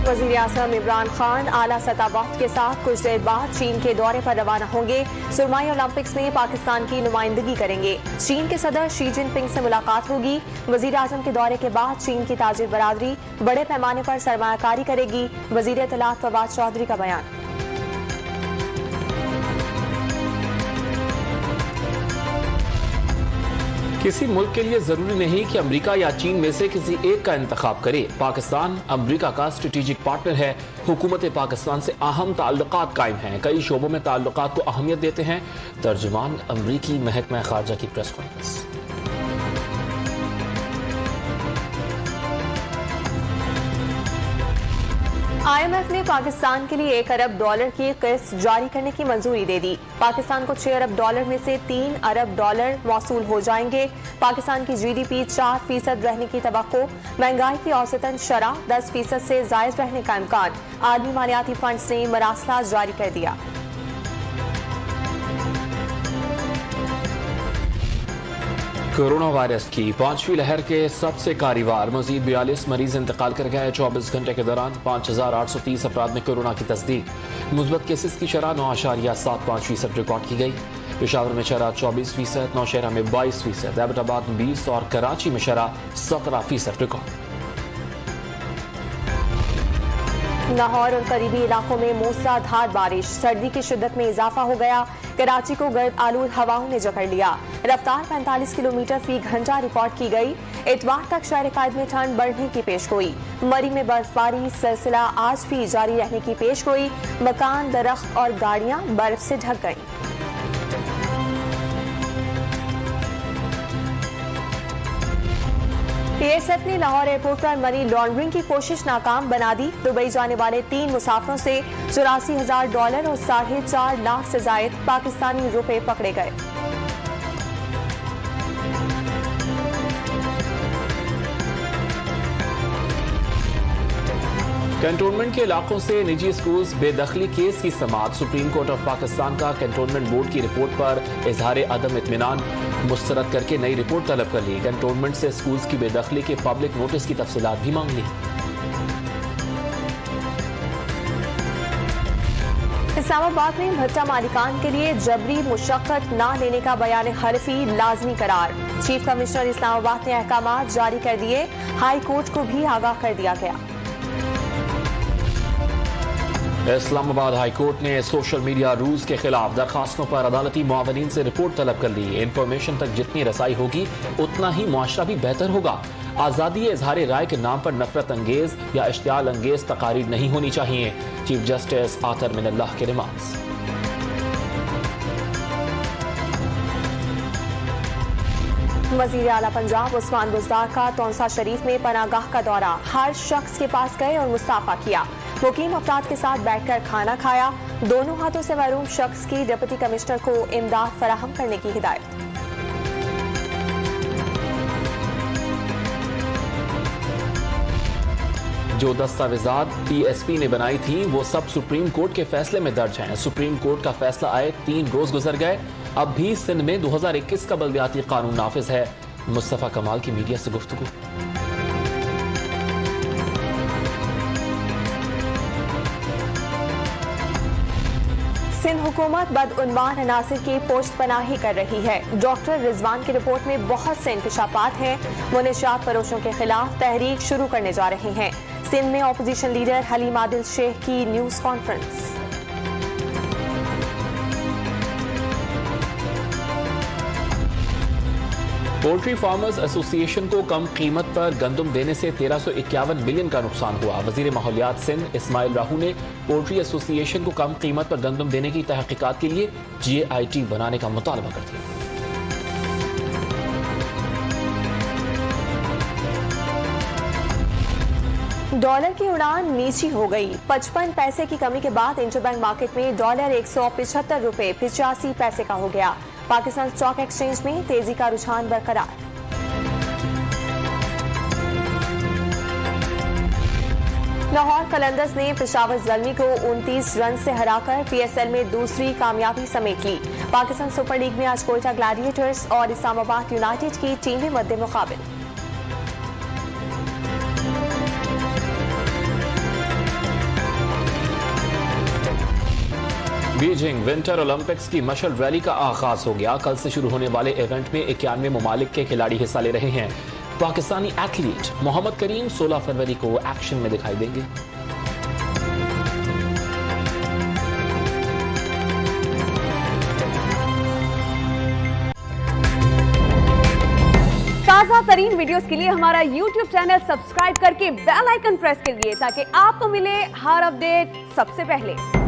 वज़ीर आज़म इमरान खान आला सतह वफ़द के साथ कुछ देर बाद चीन के दौरे पर रवाना होंगे। सुरमाई ओलंपिक्स में पाकिस्तान की नुमाइंदगी करेंगे। चीन के सदर शी जिनपिंग से मुलाकात होगी। वज़ीर आज़म के दौरे के बाद चीन की ताजिर बरादरी बड़े पैमाने पर सरमायाकारी करेगी। वज़ीर इत्तलात फवाद चौधरी का बयान। किसी मुल्क के लिए जरूरी नहीं कि अमेरिका या चीन में से किसी एक का इंतखाब करे। पाकिस्तान अमेरिका का स्ट्रेटेजिक पार्टनर है। हुकूमत पाकिस्तान से अहम ताल्लुकात कायम हैं। कई शोबों में ताल्लुकात को अहमियत देते हैं। तर्जुमान अमरीकी महकमा खारजा की प्रेस कॉन्फ्रेंस। IMF ने पाकिस्तान के लिए $1 अरब की किस्त जारी करने की मंजूरी दे दी। पाकिस्तान को $6 अरब में से $3 अरब मौसूल हो जाएंगे। पाकिस्तान की GDP 4% रहने की तवक्को। महंगाई की औसतन शरह 10% से जायद रहने का इम्कान। आलमी मालियाती फंड्स ने मरासला जारी कर दिया। कोरोना वायरस की 5वीं लहर के सबसे कारी-वार मजीद 42 मरीज इंतकाल कर गए। 24 घंटे के दौरान 5830 अफराद में कोरोना की तस्दीक। मुस्बत केसेस की शरह 9.75% रिकॉर्ड की गई। पेशावर में शरह 24%, नौशहरा में 22%, एबटाबाद में 20% और कराची में शरह 17% रिकॉर्ड। लाहौर और करीबी इलाकों में मूसलाधार बारिश, सर्दी की शिद्दत में इजाफा हो गया। कराची को गर्द आलूद हवाओं ने जकड़ लिया। रफ्तार 45 किलोमीटर फी घंटा रिकॉर्ड की गई। इतवार तक शहर कायद में ठंड बढ़ने की पेशगोई। मरी में बर्फबारी सिलसिला आज भी जारी रहने की पेशगोई। मकान, दरख्त और गाड़ियां बर्फ से ढक गईं। PSF ने लाहौर एयरपोर्ट पर मनी लॉन्ड्रिंग की कोशिश नाकाम बना दी। दुबई जाने वाले 3 मुसाफिरों से $84,000 और 4.5 लाख से जायद पाकिस्तानी रुपए पकड़े गए। कैंटोनमेंट के इलाकों से निजी स्कूल्स बेदखली केस की समाअत। सुप्रीम कोर्ट ऑफ पाकिस्तान का कैंटोनमेंट बोर्ड की रिपोर्ट पर इजहार अदम इत्मीनान मुस्तरद करके नई रिपोर्ट तलब कर ली। कैंटोनमेंट से स्कूल्स की बेदखली के पब्लिक नोटिस की तफसीलात भी मांग ली। इस्लामाबाद में भट्टा मालिकान के लिए जबरी मुशक्कत न लेने का बयान हल्फी लाजमी करार। चीफ कमिश्नर इस्लामाबाद ने अहकामात जारी कर दिए। हाई कोर्ट को भी आगाह कर दिया गया। इस्लामाबाद हाई कोर्ट ने सोशल मीडिया रूल्स के खिलाफ दरखास्तों पर अदालती मुआवनीन से रिपोर्ट तलब कर ली। इंफॉर्मेशन तक जितनी रसाई होगी उतना ही मुआशरा भी बेहतर होगा। आज़ादी इजहार राय के नाम पर नफरत अंगेज या इश्तियाल अंगेज तकारीर नहीं होनी चाहिए। चीफ जस्टिस आतर मिनल्लाह के रिमार्क्स। वज़ीर आला पंजाब उस्मान बुज़दार का तौंसा शरीफ में पनागाह का दौरा। हर शख्स के पास गए और मुसाफा किया। मुकीम अफराद के साथ बैठकर खाना खाया। दोनों हाथों से महरूम शख्स की डिप्टी कमिश्नर को इमदाद फराहम करने की हिदायत। जो दस्तावेजात PSP ने बनाई थी वो सब सुप्रीम कोर्ट के फैसले में दर्ज हैं। सुप्रीम कोर्ट का फैसला आए 3 रोज गुजर गए। अब भी सिंध में 2021 का बल्दियाती कानून नाफिज है। मुस्तफा कमाल की मीडिया से गुफ्तगू। सिंध हुकूमत बदउनवान अनासिर की पोस्ट पनाही कर रही है। डॉक्टर रिजवान की रिपोर्ट में बहुत से इंकशाफात हैं। मुनशियात फरोशों के खिलाफ तहरीक शुरू करने जा रहे हैं। सिंध में अपोजिशन लीडर हलीम आदिल शेख की news conference. Poultry farmers association को कम कीमत पर गंदम देने से 1351 मिलियन का नुकसान हुआ। वजीर माहौलियात सिंध इस्माइल राहू ने पोल्ट्री एसोसिएशन को कम कीमत पर गंदम देने की तहकीकात के लिए GAIT बनाने का मुतालबा कर दिया। डॉलर की उड़ान नीची हो गई। 55 पैसे की कमी के बाद इंटरबैंक मार्केट में डॉलर 175 रुपए 85 पैसे का हो गया। पाकिस्तान स्टॉक एक्सचेंज में तेजी का रुझान बरकरार। लाहौर कलंदर्स ने पेशावर ज़ल्मी को 29 रन से हराकर PSL में दूसरी कामयाबी समेट ली। पाकिस्तान सुपर लीग में आज कोयटा ग्लैडिएटर्स और इस्लामाबाद यूनाइटेड की टीमें मद्दे मुकाबिल। बीजिंग विंटर ओलंपिक्स की मशल रैली का आगाज हो गया। कल से शुरू होने वाले इवेंट में 91 ममालिक के खिलाड़ी हिस्सा ले रहे हैं। पाकिस्तानी एथलीट मोहम्मद करीम 16 फरवरी को एक्शन में दिखाई देंगे। ताज़ा तरीन वीडियोस के लिए हमारा YouTube चैनल सब्सक्राइब करके बेल आइकन प्रेस करिए ताकि आपको मिले हर अपडेट सबसे पहले।